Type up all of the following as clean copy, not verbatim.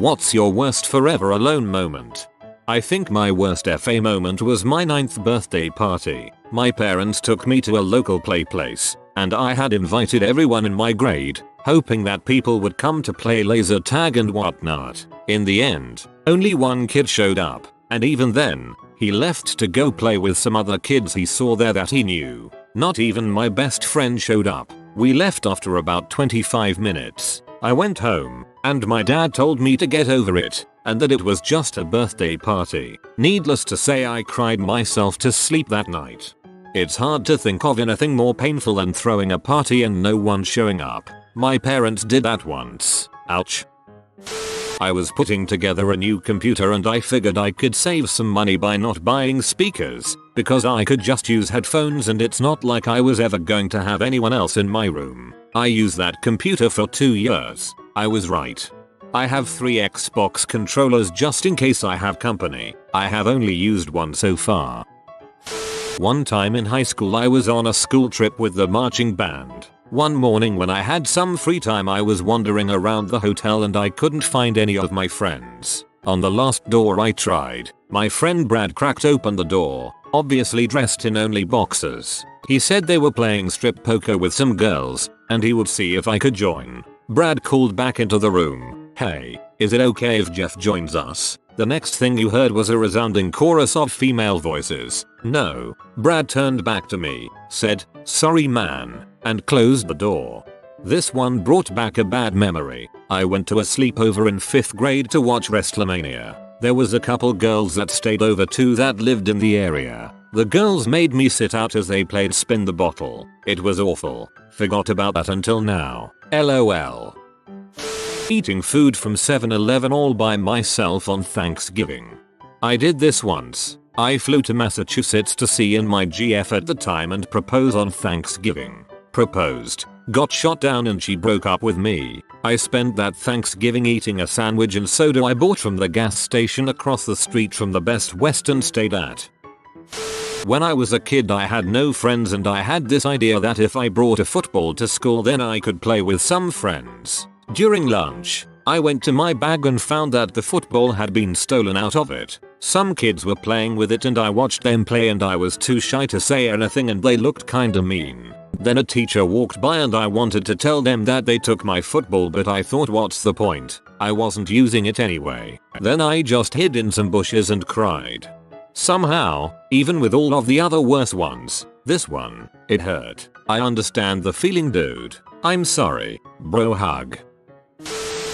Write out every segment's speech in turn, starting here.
What's your worst forever alone moment? I think my worst FA moment was my 9th birthday party. My parents took me to a local place, and I had invited everyone in my grade, hoping that people would come to play laser tag and whatnot. In the end, only one kid showed up, and even then, he left to go play with some other kids he saw there that he knew. Not even my best friend showed up. We left after about 25 minutes. I went home, and my dad told me to get over it, and that it was just a birthday party. Needless to say, I cried myself to sleep that night. It's hard to think of anything more painful than throwing a party and no one showing up. My parents did that once. Ouch. I was putting together a new computer and I figured I could save some money by not buying speakers, because I could just use headphones and it's not like I was ever going to have anyone else in my room. I used that computer for 2 years. I was right. I have 3 Xbox controllers just in case I have company. I have only used one so far. One time in high school I was on a school trip with the marching band. One morning when I had some free time I was wandering around the hotel and I couldn't find any of my friends. On the last door I tried, my friend Brad cracked open the door, obviously dressed in only boxers. He said they were playing strip poker with some girls, and he would see if I could join. Brad called back into the room, "Hey, is it okay if Jeff joins us?" The next thing you heard was a resounding chorus of female voices. No. Brad turned back to me, said, "Sorry man," and closed the door. This one brought back a bad memory. I went to a sleepover in 5th grade to watch WrestleMania. There was a couple girls that stayed over too that lived in the area. The girls made me sit out as they played spin the bottle. It was awful. Forgot about that until now. LOL. Eating food from 7-Eleven all by myself on Thanksgiving. I did this once. I flew to Massachusetts to see in my GF at the time and propose on Thanksgiving. Proposed. Got shot down and she broke up with me. I spent that Thanksgiving eating a sandwich and soda I bought from the gas station across the street from the Best Western stayed at. When I was a kid I had no friends and I had this idea that if I brought a football to school then I could play with some friends. During lunch, I went to my bag and found that the football had been stolen out of it. Some kids were playing with it and I watched them play and I was too shy to say anything and they looked kinda mean. Then a teacher walked by and I wanted to tell them that they took my football but I thought what's the point? I wasn't using it anyway. Then I just hid in some bushes and cried. Somehow, even with all of the other worse ones, this one, it hurt. I understand the feeling dude. I'm sorry. Bro hug.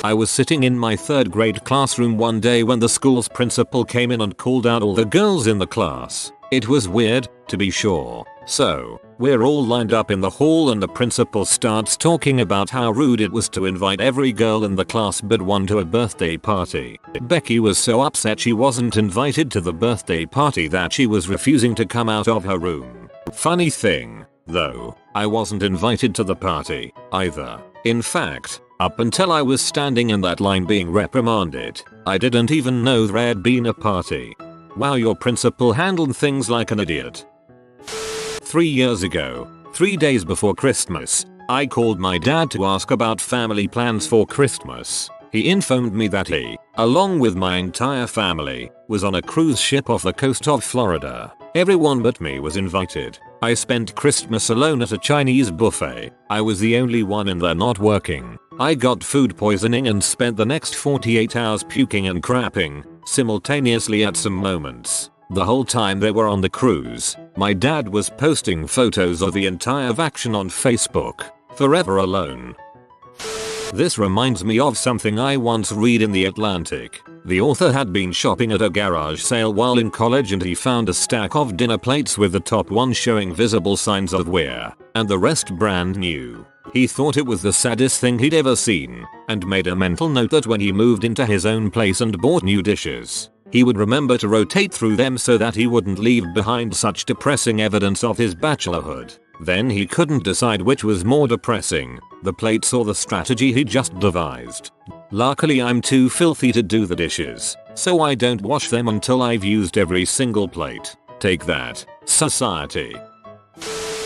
I was sitting in my 3rd grade classroom one day when the school's principal came in and called out all the girls in the class. It was weird, to be sure. So, we're all lined up in the hall and the principal starts talking about how rude it was to invite every girl in the class but one to a birthday party. Becky was so upset she wasn't invited to the birthday party that she was refusing to come out of her room. Funny thing, though, I wasn't invited to the party either. In fact, up until I was standing in that line being reprimanded, I didn't even know there had been a party. Wow, your principal handled things like an idiot. 3 years ago, 3 days before Christmas, I called my dad to ask about family plans for Christmas. He informed me that he, along with my entire family, was on a cruise ship off the coast of Florida. Everyone but me was invited. I spent Christmas alone at a Chinese buffet. I was the only one in there not working. I got food poisoning and spent the next 48 hours puking and crapping, simultaneously at some moments. The whole time they were on the cruise, my dad was posting photos of the entire vacation on Facebook. Forever alone. This reminds me of something I once read in The Atlantic. The author had been shopping at a garage sale while in college and he found a stack of dinner plates with the top one showing visible signs of wear, and the rest brand new. He thought it was the saddest thing he'd ever seen, and made a mental note that when he moved into his own place and bought new dishes, he would remember to rotate through them so that he wouldn't leave behind such depressing evidence of his bachelorhood. Then he couldn't decide which was more depressing, the plates or the strategy he just devised. Luckily I'm too filthy to do the dishes, so I don't wash them until I've used every single plate. Take that, society.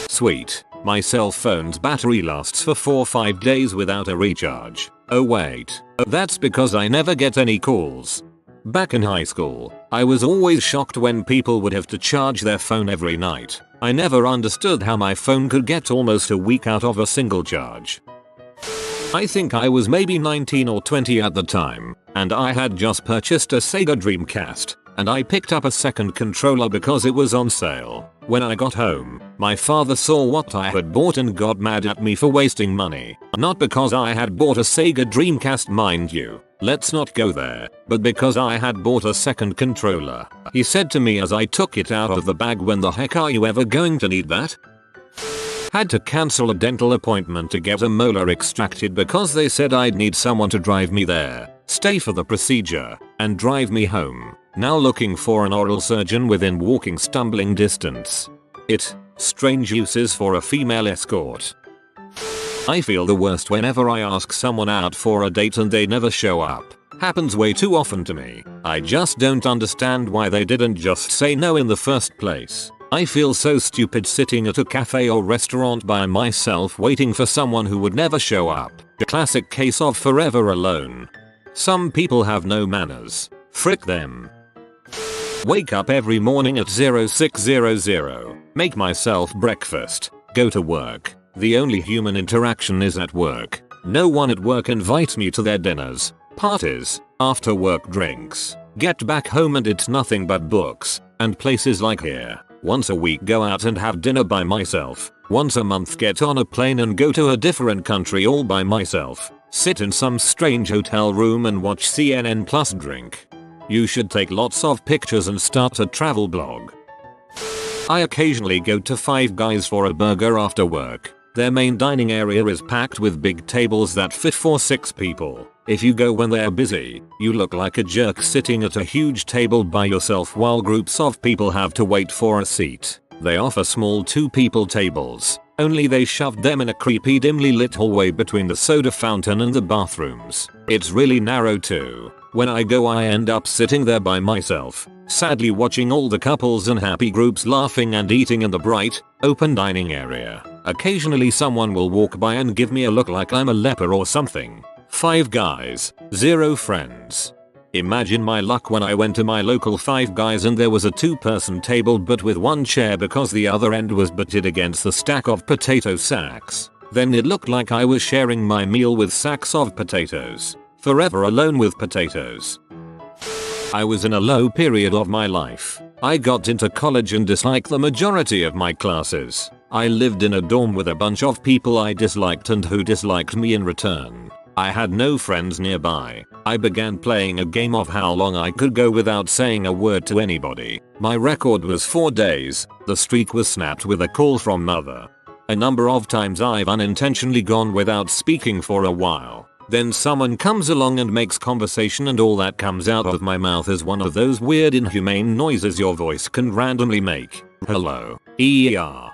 Sweet, my cell phone's battery lasts for 4-5 days without a recharge. Oh wait, That's because I never get any calls. Back in high school, I was always shocked when people would have to charge their phone every night. I never understood how my phone could get almost a week out of a single charge. I think I was maybe 19 or 20 at the time, and I had just purchased a Sega Dreamcast, and I picked up a second controller because it was on sale. When I got home, my father saw what I had bought and got mad at me for wasting money. Not because I had bought a Sega Dreamcast, mind you. Let's not go there, but because I had bought a second controller. He said to me as I took it out of the bag, "When the heck are you ever going to need that?" Had to cancel a dental appointment to get a molar extracted because they said I'd need someone to drive me there, stay for the procedure, and drive me home. Now looking for an oral surgeon within walking stumbling distance. Strange uses for a female escort. I feel the worst whenever I ask someone out for a date and they never show up. Happens way too often to me. I just don't understand why they didn't just say no in the first place. I feel so stupid sitting at a cafe or restaurant by myself waiting for someone who would never show up. A classic case of forever alone. Some people have no manners. Frick them. Wake up every morning at 0600. Make myself breakfast. Go to work. The only human interaction is at work. No one at work invites me to their dinners, parties, after work drinks. Get back home and it's nothing but books, and places like here. Once a week go out and have dinner by myself. Once a month get on a plane and go to a different country all by myself. Sit in some strange hotel room and watch CNN plus drink. You should take lots of pictures and start a travel blog. I occasionally go to Five Guys for a burger after work. Their main dining area is packed with big tables that fit for 6 people. If you go when they're busy, you look like a jerk sitting at a huge table by yourself while groups of people have to wait for a seat. They offer small 2-people tables, only they shoved them in a creepy dimly lit hallway between the soda fountain and the bathrooms. It's really narrow too. When I go I end up sitting there by myself, sadly watching all the couples and happy groups laughing and eating in the bright, open dining area. Occasionally someone will walk by and give me a look like I'm a leper or something. 5 Guys, 0 friends. Imagine my luck when I went to my local Five Guys and there was a 2-person table but with 1 chair because the other end was butted against the stack of potato sacks. Then it looked like I was sharing my meal with sacks of potatoes. Forever alone with potatoes. I was in a low period of my life. I got into college and disliked the majority of my classes. I lived in a dorm with a bunch of people I disliked and who disliked me in return. I had no friends nearby. I began playing a game of how long I could go without saying a word to anybody. My record was 4 days. The streak was snapped with a call from mother. A number of times I've unintentionally gone without speaking for a while. Then someone comes along and makes conversation and all that comes out of my mouth is one of those weird inhumane noises your voice can randomly make. Hello. ER.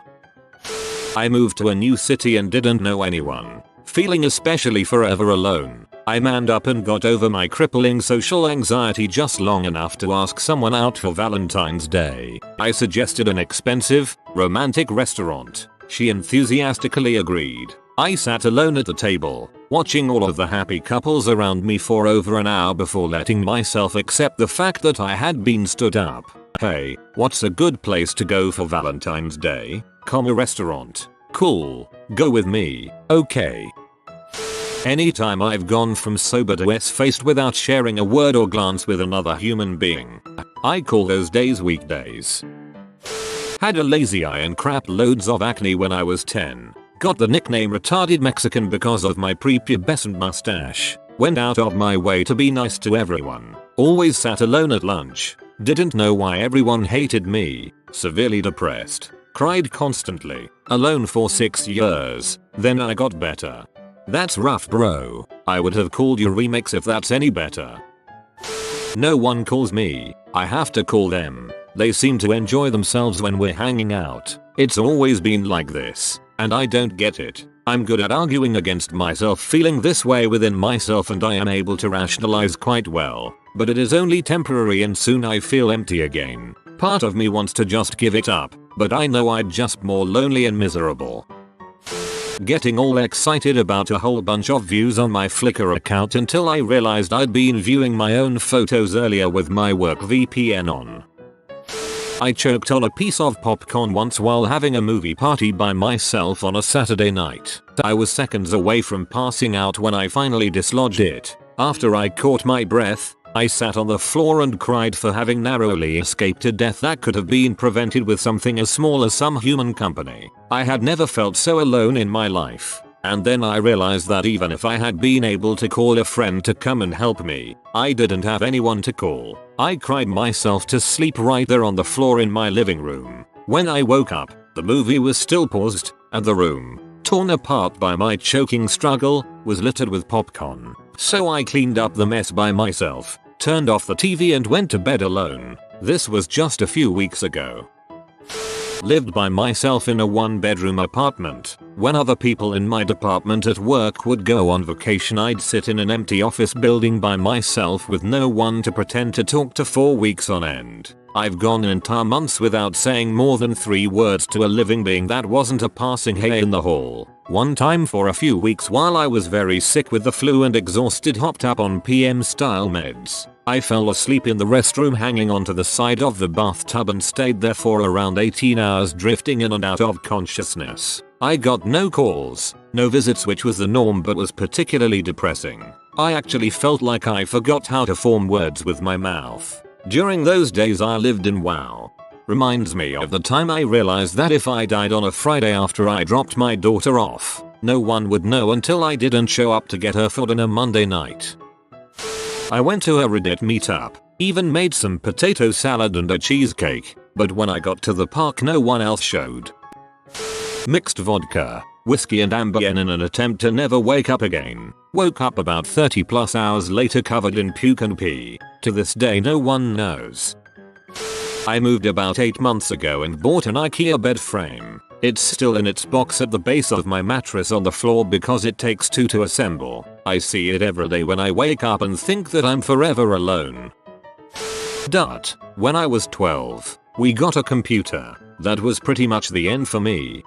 I moved to a new city and didn't know anyone. Feeling especially forever alone, I manned up and got over my crippling social anxiety just long enough to ask someone out for Valentine's Day. I suggested an expensive, romantic restaurant. She enthusiastically agreed. I sat alone at the table, watching all of the happy couples around me for over an hour before letting myself accept the fact that I had been stood up. Hey, what's a good place to go for Valentine's Day? Restaurant. Cool. Go with me. Okay. Anytime I've gone from sober to S-faced without sharing a word or glance with another human being, I call those days weekdays. Had a lazy eye and crap loads of acne when I was 10. Got the nickname retarded Mexican because of my prepubescent mustache. Went out of my way to be nice to everyone. Always sat alone at lunch. Didn't know why everyone hated me. Severely depressed. Cried constantly. Alone for 6 years. Then I got better. That's rough, bro. I would have called you remix if that's any better. No one calls me. I have to call them. They seem to enjoy themselves when we're hanging out. It's always been like this. And I don't get it. I'm good at arguing against myself feeling this way within myself and I am able to rationalize quite well. But it is only temporary and soon I feel empty again. Part of me wants to just give it up, but I know I'd just more lonely and miserable. Getting all excited about a whole bunch of views on my Flickr account until I realized I'd been viewing my own photos earlier with my work VPN on. I choked on a piece of popcorn once while having a movie party by myself on a Saturday night. I was seconds away from passing out when I finally dislodged it. After I caught my breath, I sat on the floor and cried for having narrowly escaped a death that could have been prevented with something as small as some human company. I had never felt so alone in my life. And then I realized that even if I had been able to call a friend to come and help me, I didn't have anyone to call. I cried myself to sleep right there on the floor in my living room. When I woke up, the movie was still paused, and the room, torn apart by my choking struggle, was littered with popcorn. So I cleaned up the mess by myself, turned off the TV and went to bed alone. This was just a few weeks ago. Lived by myself in a one-bedroom apartment. When other people in my department at work would go on vacation, I'd sit in an empty office building by myself with no one to pretend to talk to for weeks on end. I've gone entire months without saying more than 3 words to a living being that wasn't a passing hey in the hall. One time for a few weeks while I was very sick with the flu and exhausted, hopped up on PM style meds. I fell asleep in the restroom hanging onto the side of the bathtub and stayed there for around 18 hours, drifting in and out of consciousness. I got no calls, no visits, which was the norm but was particularly depressing. I actually felt like I forgot how to form words with my mouth. During those days I lived in wow. Reminds me of the time I realized that if I died on a Friday after I dropped my daughter off, no one would know until I didn't show up to get her food on a Monday night. I went to a Reddit meetup, even made some potato salad and a cheesecake, but when I got to the park no one else showed. Mixed vodka, whiskey and Ambien in an attempt to never wake up again. Woke up about 30 plus hours later covered in puke and pee. To this day no one knows. I moved about 8 months ago and bought an IKEA bed frame. It's still in its box at the base of my mattress on the floor because it takes 2 to assemble. I see it every day when I wake up and think that I'm forever alone. When I was 12, we got a computer. That was pretty much the end for me.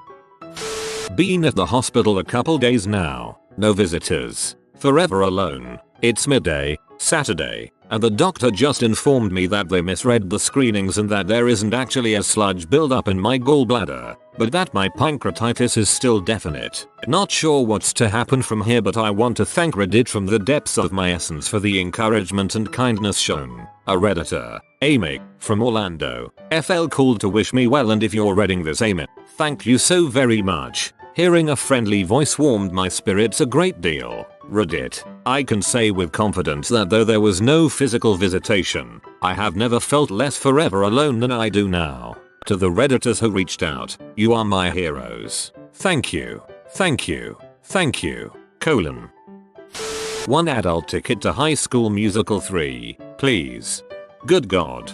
Been at the hospital a couple days now. No visitors. Forever alone. It's midday, Saturday, and the doctor just informed me that they misread the screenings and that there isn't actually a sludge buildup in my gallbladder, but that my pancreatitis is still definite. Not sure what's to happen from here, but I want to thank Reddit from the depths of my essence for the encouragement and kindness shown. A Redditor, Amy, from Orlando, FL called to wish me well, and if you're reading this, Amy, thank you so very much. Hearing a friendly voice warmed my spirits a great deal. Reddit. I can say with confidence that though there was no physical visitation, I have never felt less forever alone than I do now. To the Redditors who reached out, you are my heroes. Thank you. Thank you. Thank you. : 1 adult ticket to High School Musical 3, please. Good God.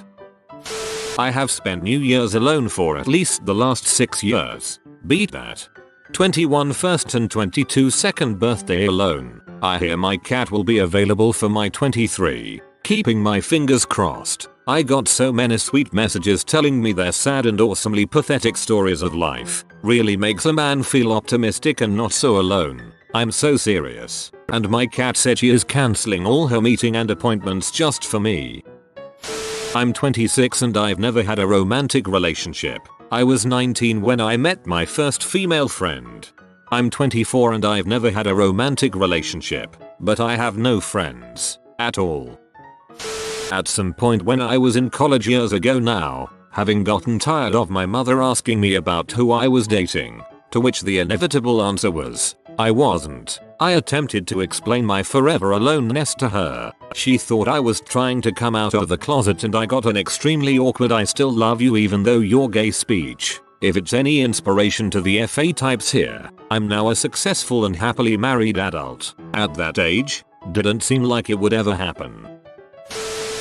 I have spent New Year's alone for at least the last 6 years. Beat that. 21 first and 22 second birthday alone. I hear my cat will be available for my 23. Keeping my fingers crossed. I got so many sweet messages telling me their sad and awesomely pathetic stories of life. Really makes a man feel optimistic and not so alone. I'm so serious. And my cat said she is cancelling all her meeting and appointments just for me. I'm 26 and I've never had a romantic relationship. I was 19 when I met my first female friend. I'm 24 and I've never had a romantic relationship, but I have no friends at all. At some point when I was in college years ago now, having gotten tired of my mother asking me about who I was dating, to which the inevitable answer was, I wasn't. I attempted to explain my forever aloneness to her. She thought I was trying to come out of the closet and I got an extremely awkward "I still love you even though you're gay" speech. If it's any inspiration to the FA types here, I'm now a successful and happily married adult. At that age, didn't seem like it would ever happen.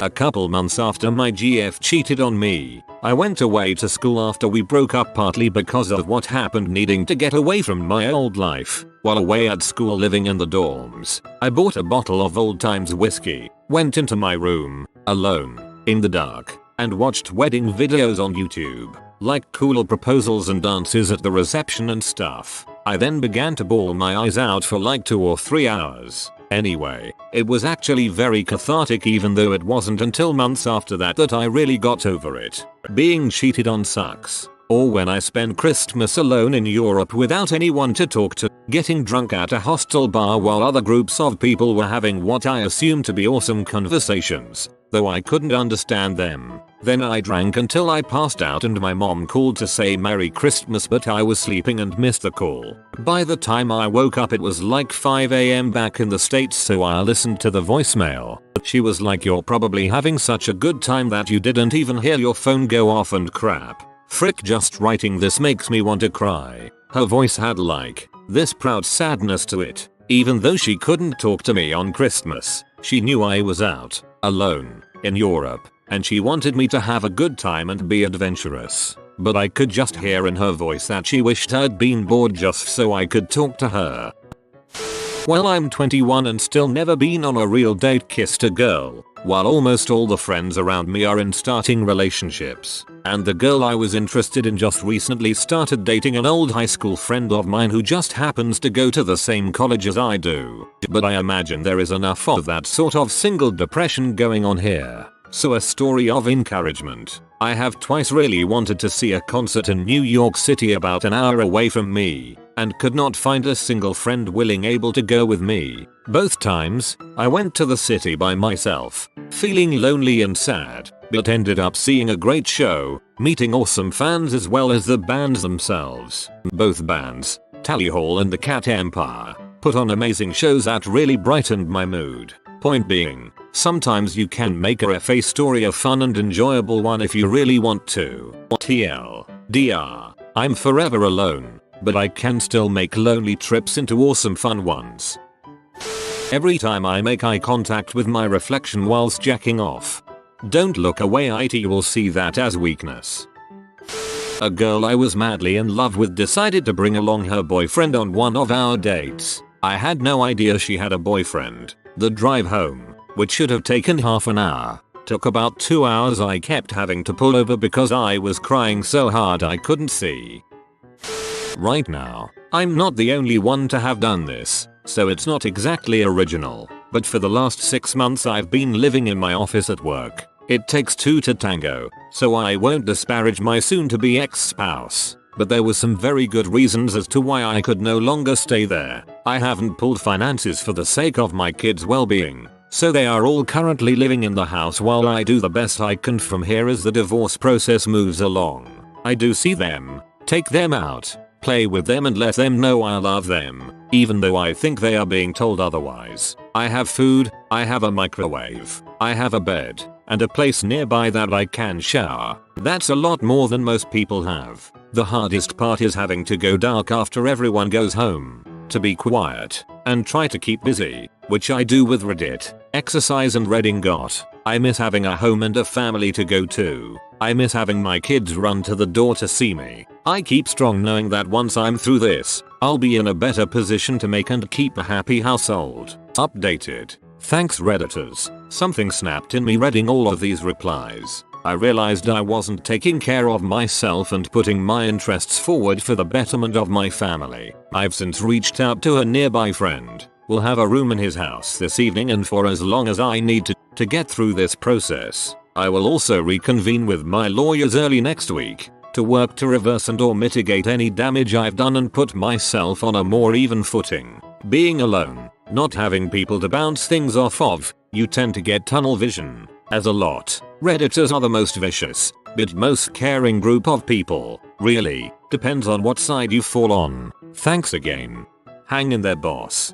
A couple months after my GF cheated on me, I went away to school after we broke up, partly because of what happened, needing to get away from my old life. While away at school living in the dorms, I bought a bottle of old times whiskey, went into my room, alone, in the dark, and watched wedding videos on YouTube, like cool proposals and dances at the reception and stuff. I then began to bawl my eyes out for like 2 or 3 hours. Anyway, it was actually very cathartic, even though it wasn't until months after that I really got over it. Being cheated on sucks. Or when I spent Christmas alone in Europe without anyone to talk to, getting drunk at a hostel bar while other groups of people were having what I assumed to be awesome conversations, though I couldn't understand them. Then I drank until I passed out and my mom called to say Merry Christmas, but I was sleeping and missed the call. By the time I woke up it was like 5 AM back in the States, so I listened to the voicemail. She was like, "You're probably having such a good time that you didn't even hear your phone go off and crap. Frick, just writing this makes me want to cry." Her voice had like this proud sadness to it. Even though she couldn't talk to me on Christmas, she knew I was out, alone, in Europe, and she wanted me to have a good time and be adventurous. But I could just hear in her voice that she wished I'd been bored just so I could talk to her. Well, I'm 21 and still never been on a real date, kissed a girl, while almost all the friends around me are in starting relationships. And the girl I was interested in just recently started dating an old high school friend of mine who just happens to go to the same college as I do. But I imagine there is enough of that sort of single depression going on here. So a story of encouragement. I have twice really wanted to see a concert in New York City about an hour away from me, and could not find a single friend able to go with me. Both times, I went to the city by myself, feeling lonely and sad, but ended up seeing a great show, meeting awesome fans as well as the bands themselves. Both bands, Tally Hall and the Cat Empire, put on amazing shows that really brightened my mood. Point being, sometimes you can make a FA story a fun and enjoyable one if you really want to. TLDR, I'm forever alone, but I can still make lonely trips into awesome fun ones. Every time I make eye contact with my reflection whilst jacking off. Don't look away, you will see that as weakness. A girl I was madly in love with decided to bring along her boyfriend on one of our dates. I had no idea she had a boyfriend. The drive home, which should have taken half an hour, took about 2 hours. I kept having to pull over because I was crying so hard I couldn't see. Right now, I'm not the only one to have done this, so it's not exactly original, but for the last 6 months I've been living in my office at work. It takes two to tango, so I won't disparage my soon-to-be ex-spouse. But there were some very good reasons as to why I could no longer stay there. I haven't pulled finances for the sake of my kids' well-being, so they are all currently living in the house while I do the best I can from here as the divorce process moves along. I do see them, take them out, play with them and let them know I love them, even though I think they are being told otherwise. I have food, I have a microwave, I have a bed, and a place nearby that I can shower. That's a lot more than most people have. The hardest part is having to go dark after everyone goes home, to be quiet, and try to keep busy, which I do with Reddit, exercise and reading. I miss having a home and a family to go to. I miss having my kids run to the door to see me. I keep strong knowing that once I'm through this, I'll be in a better position to make and keep a happy household. Updated. Thanks Redditors. Something snapped in me reading all of these replies. I realized I wasn't taking care of myself and putting my interests forward for the betterment of my family. I've since reached out to a nearby friend. We'll have a room in his house this evening and for as long as I need to get through this process. I will also reconvene with my lawyers early next week to work to reverse and or mitigate any damage I've done and put myself on a more even footing. Being alone, not having people to bounce things off of, you tend to get tunnel vision. As a lot, Redditors are the most vicious, but most caring group of people. Really, depends on what side you fall on. Thanks again. Hang in there, boss.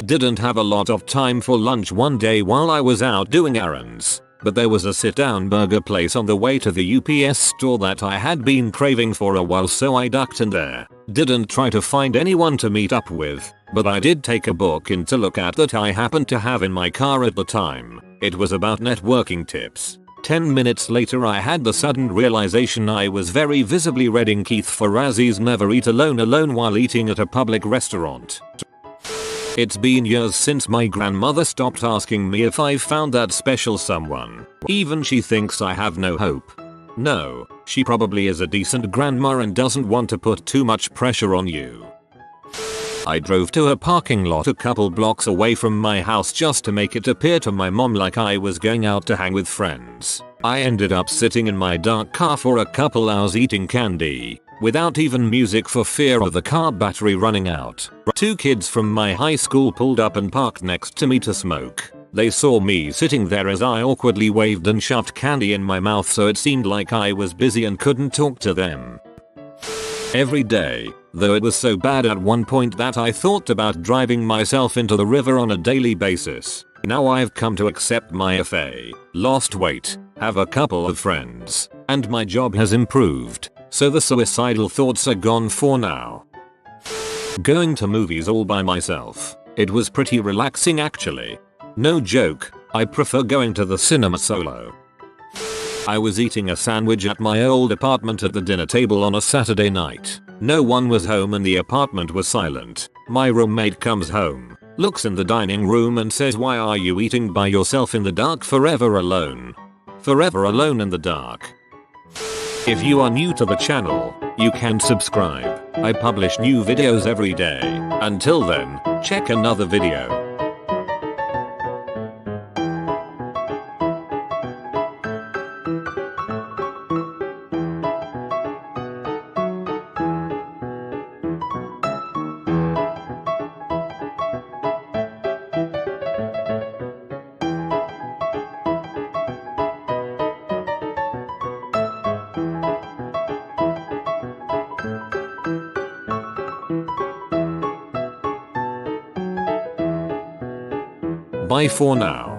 Didn't have a lot of time for lunch one day while I was out doing errands, but there was a sit-down burger place on the way to the UPS store that I had been craving for a while, so I ducked in there. Didn't try to find anyone to meet up with, but I did take a book in to look at that I happened to have in my car at the time. It was about networking tips. 10 minutes later I had the sudden realization I was very visibly reading Keith Ferrazzi's Never Eat Alone while eating at a public restaurant. It's been years since my grandmother stopped asking me if I've found that special someone. Even she thinks I have no hope. No, she probably is a decent grandma and doesn't want to put too much pressure on you. I drove to a parking lot a couple blocks away from my house just to make it appear to my mom like I was going out to hang with friends. I ended up sitting in my dark car for a couple hours eating candy, without even music for fear of the car battery running out. 2 kids from my high school pulled up and parked next to me to smoke. They saw me sitting there as I awkwardly waved and shoved candy in my mouth, so it seemed like I was busy and couldn't talk to them. Every day, though it was so bad at one point that I thought about driving myself into the river on a daily basis. Now I've come to accept my FA, lost weight, have a couple of friends, and my job has improved, so the suicidal thoughts are gone for now. Going to movies all by myself. It was pretty relaxing actually. No joke, I prefer going to the cinema solo. I was eating a sandwich at my old apartment at the dinner table on a Saturday night. No one was home and the apartment was silent. My roommate comes home, looks in the dining room and says, "Why are you eating by yourself in the dark forever alone?" Forever alone in the dark. If you are new to the channel, you can subscribe. I publish new videos every day. Until then, check another video. Bye for now.